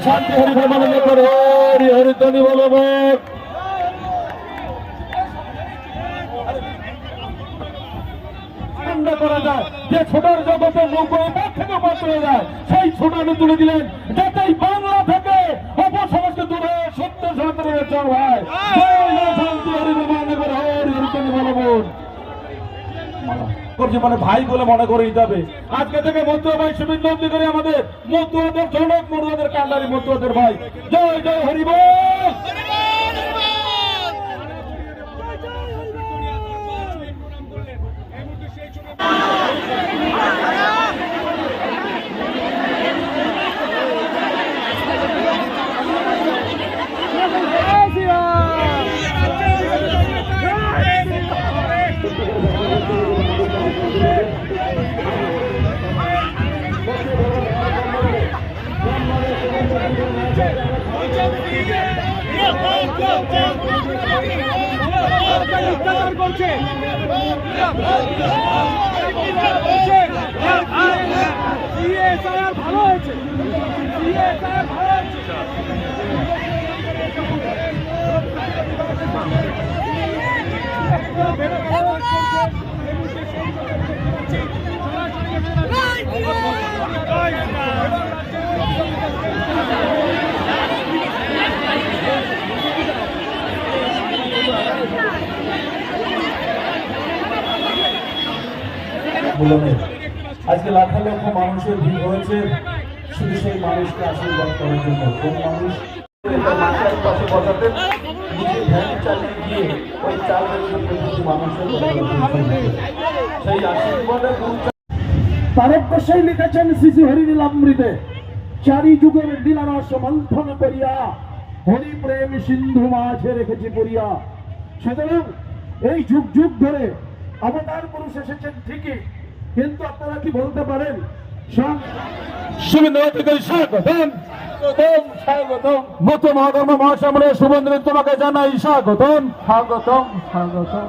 শান্তি হরিধর্মানন্দ করে হরি হরিধ্বনি বলবৎ। করা যায় যে ছোটার জগতে নৌকোর থেকে বাদ হয়ে যায়, সেই ছোটানো তুলে দিলেন যাতে বাংলা থেকে অপসমাজকে দূরে সত্য সনাতনের চল হয়। শান্তি হরিধর্মানন্দ করে হরি হরিধ্বনি বলবৎ। মানে ভাই বলে মনে করে নিতে হবে। আজকে থেকে মতুয়া ভাই সুবিন্দি করে আমাদের মতুয়াদের জনক মতুয়াদের কান্ডারি মতুয়াদের ভাই। জয় জয় হরি বল। ভালো হয়েছে। আজকে লাখ লক্ষ মানুষের ভিড় হয়েছে শুধু সেই মানুষকে আশীর্বাদ করার জন্য। কোন মানুষ পাশে বসাতেন, নিজে ভ্যান চালিয়ে গিয়ে ওই চালের মানুষের সেই আশীর্বাদের তারকশাই লিখেছেন শ্রী হরিলীলামৃতে, চারি যুগের লীলারস মন্থন করিয়া হরি প্রেম সিন্ধু মাঝে রেখেছি পড়িয়া। সুতরাং এই যুগ যুগ ধরে অবতার পুরুষ এসেছেন ঠিকই, কিন্তু আপনারা কি বলতে পারেন মতো মহাধর্ম মহাসামরে সুবন্ধু তোমাকে জানাই স্বাগতম স্বাগতম স্বাগতম।